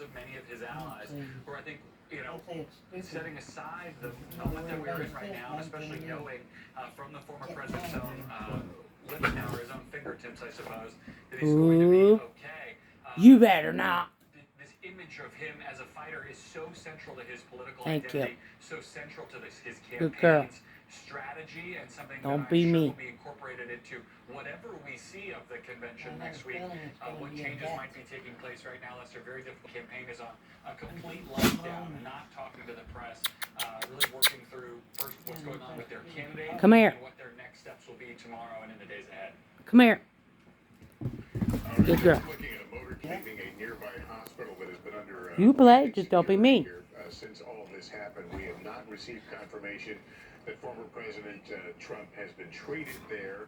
of many of his allies, who are, I think, setting aside the moment that we're in right now, and especially knowing from the former president's own lips now, or his own fingertips, I suppose, that he's going to be okay. You better not. This image of him as a fighter is so central to his political Thank identity, you. so central to his Good girl. campaign's strategy, and something Don't that be I'm sure me. will be incorporated into whatever we see of the convention next week. What changes might be taking place right now, Lester? Very difficult. Campaign is on a complete lockdown, not talking to the press, really working through first what's going on with their candidate. Come here. And what their next steps will be tomorrow and in the days ahead. Come here. Good girl. You play, just don't be mean. Since all of this happened, we have not received confirmation that former President Trump has been treated there,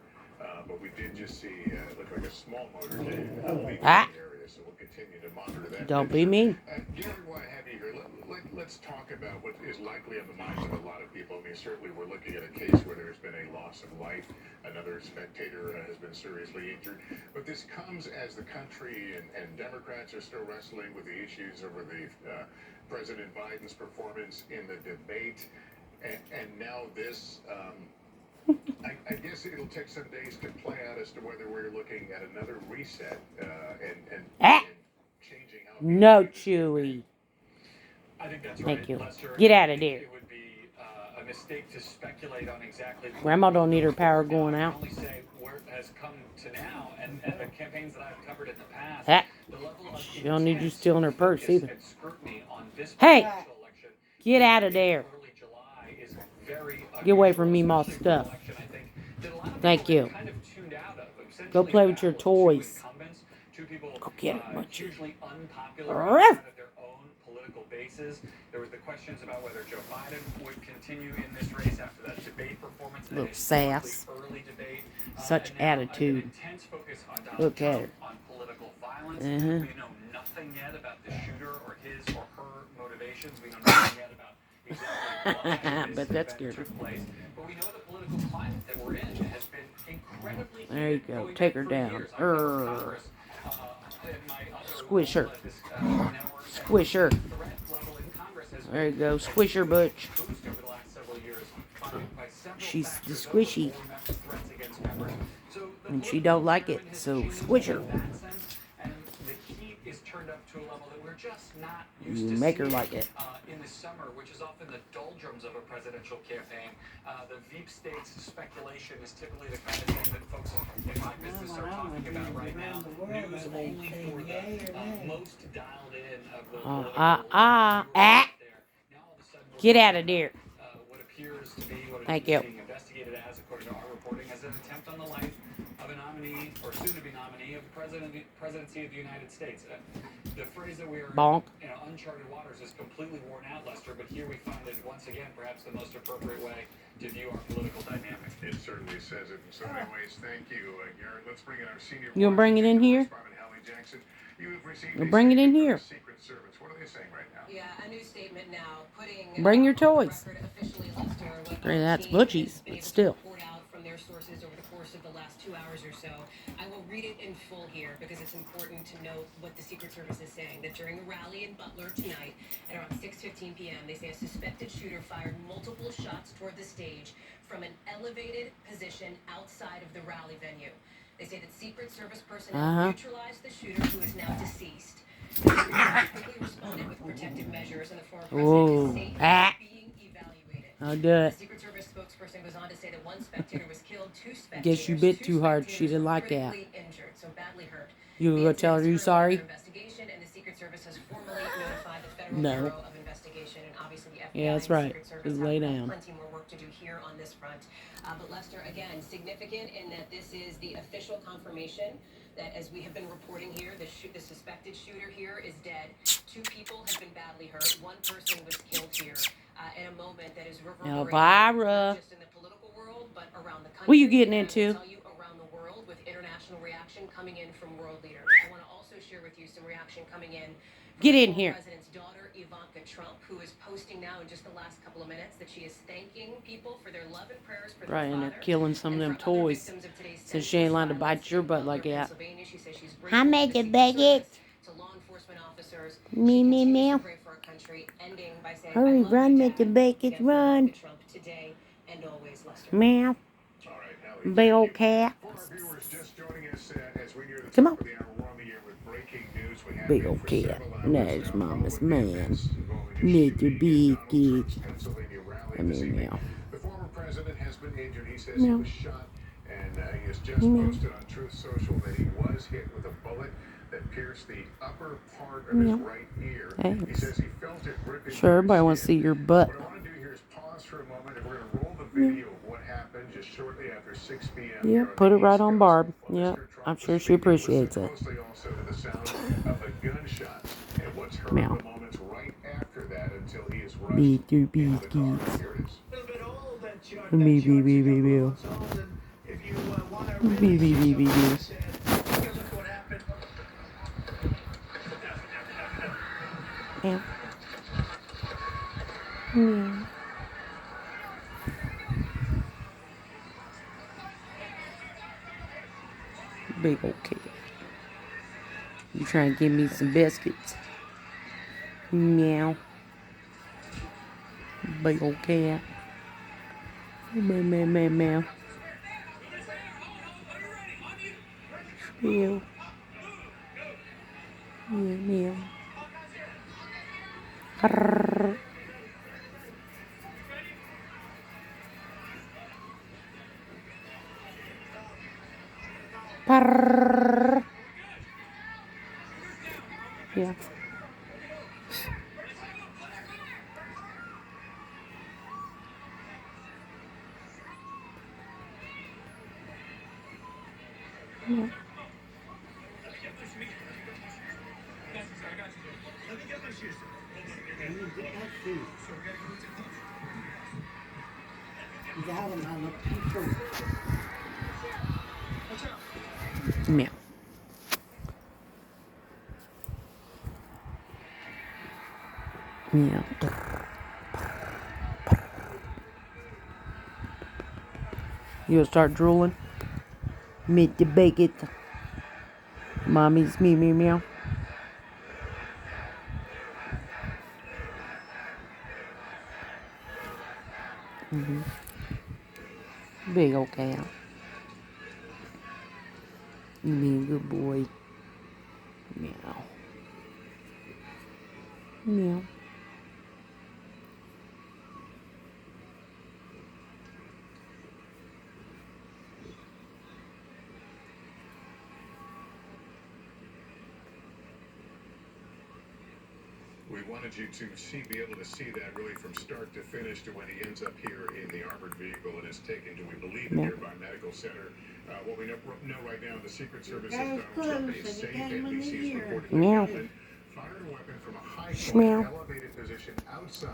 but we did just see it looked like a small motorcade leaving the area, so we'll continue to monitor that. Don't be mean. Gary, while I have you here, let's talk about what is likely on the minds of a lot of people. I mean, certainly we're looking at a case where there's been a loss of life. Another spectator has been seriously injured. But this comes as the country and Democrats are still wrestling with the issues over the President Biden's performance in the debate. And now this, I guess it'll take some days to play out as to whether we're looking at another reset and changing how... No, Chewy. I think that's Thank right, you. Lester. Get out of there. It would be a mistake to speculate on exactly... Grandma don't need her power going out. I can only say where it has come to now, and the campaigns that I've covered in the past, the level of She don't need you stealing her purse either. and scrutiny on this Hey! presidential election, Get out of there. early July is very Get away from me, my especially for stuff. an election, I think, that a lot of Thank people you. have kind of tuned out of. Go Essentially play with your two toys. incumbents, two people Go get it, Munchie. hugely unpopular Ruff. outside of their own political bases. There was the questions about whether Joe Biden would continue in this race after that debate performance. Little sass. Early debate. Such And now attitude. An intense focus on Donald Look at Trump, her. on political violence. Uh-huh. We know nothing yet about the shooter or his or her motivations. We know nothing yet about exactly why this But that's event good. took place. But we know the political climate that we're in has been incredibly heated. There you go. Going Take back her for down. years. I covered Congress, and my other Squish her. role at this, network, Squish her. the threat level in Congress has There you go. Squish her, Butch. boost over the last several years by several She's factors, squishy. threats against members. So the And she don't like it, political so climate has squish changed her. in that sense, and the heat is turned up to a level that we're just not used You to make her seeing, like it. in the summer, which is often the doldrums of a presidential campaign. The Veep states speculation is typically the kind of thing that folks in my business are talking about right now. News only for the most dialed in of the political Ah. there. Now all of a sudden we're Get out of there. what appears to be what Thank is you. being investigated as, according to our reporting, as an attempt on the life of a nominee or soon-to-be nominee of the presidency of the United States. The phrase that we are Bonk. in uncharted waters is completely worn out, Lester. But here we find it once again, perhaps the most appropriate way to view our political dynamic. It certainly says it in so many ways. Thank you, Garrett. Let's bring in our senior... You gonna bring it in here? Hallie Jackson. You have received Well, bring it in here. Secret Service. What are they saying right now? Yeah, a new statement now putting Bring your on the toys. record officially, Lester, what Great, our that's team Butchie's, has been but able to still. report out from their sources over the course of the last 2 hours or so. I will read it in full here because it's important to note what the Secret Service is saying. That during a rally in Butler tonight at around 6:15 p.m., they say a suspected shooter fired multiple shots toward the stage from an elevated position outside of the rally venue. They say that Secret Service personnel neutralized the shooter, who is now deceased. The Secret Service quickly responded with protective measures, and the former president is safe and being evaluated. I'll do The it. Secret Service spokesperson goes on to say that one spectator was killed, two spectators. Guess you bit two too hard. She spectators didn't were like that. critically injured, so badly hurt. You The go tell her incident you is currently sorry? under investigation, and the Secret Service has formally notified the Federal No. Bureau of Investigation, and obviously the FBI Yeah, that's and right. Secret Service Just have lay down. plenty more work to do here on this front. But Lester, again, significant in that this is the official confirmation that, as we have been reporting here, the suspected shooter here is dead. Two people have been badly hurt. One person was killed here in a moment that is reverberating Elvira. not just in the political world, but around the country. What are you getting and I will into? tell you, around the world, with international reaction coming in from world leaders. I want to also share with you some reaction coming in from Get the in former here. President's daughter, Ivanka Trump, who is posting now in just the last couple of minutes that she is thanking people for their love and prayers for Right, their and father. they're killing some of And them for other toys. victims of today's Since she ain't allowed to senseless bite your violence butt in like Butler, that. Pennsylvania, she says she's Hi, grateful make to it, Secret beg it. Service, to law enforcement officers, officers. Me, She me, continues meow. to pray for our country, ending by saying, Hurry, I love run, you, Mr. Dad. Beckett, Against run. President Trump today and always, Lester. Meow. All right, Ellie, Big thank old you. cat. For our viewers just joining us as we near the Come top on. of the hour, we're on the air with breaking news. We have Big been old for cat. several hours That's now Mama's following the man. events involving a Mr. shooting in Donald Beckett. Trump's Pennsylvania rally I this mean, evening. meow. The former president has been injured. He says he Meow. was shot, and he has just Meow. posted on Truth Social that he was hit with a bullet that pierced the upper part of his Meow. right ear. He Thanks. says he felt it rip into Sure, his everybody wants to see skin. your butt. What I want to do here is pause for a moment, and we're going to roll the video of what happened just shortly after 6 p.m. here Yep, put it on the right East on Coast. Barb. While Yep, Mr. Trump I'm was sure she speaking, appreciates listen it. closely also to the sound of the gunshots and what's heard Meow. the moments right after that until he is rushed Mr. into the car. Beckett. Here it is. Me, me, me, me, me. Me, me, me, me, me. Meow. Meow. Big old cat. You trying to give me some biscuits? Meow. Big old cat. Meow, meow, meow, meow. Meow. Meow, meow. Grrr. Grrr. Yeah. Yeah. Meow. Meow. You gonna start drooling? Mr. Beckett. Mommy's me, me, meow. Big old cat. You being a good boy. Meow. Meow. We wanted you to be able to see that really from start to finish to when he ends up here in the armored vehicle and is taken to, we believe, the Yeah. nearby medical center. What we know right now, the Secret Service says Donald Trump is safe, at least he's reportedly Meow. fired a weapon from a high Shmeow. point elevated position outside.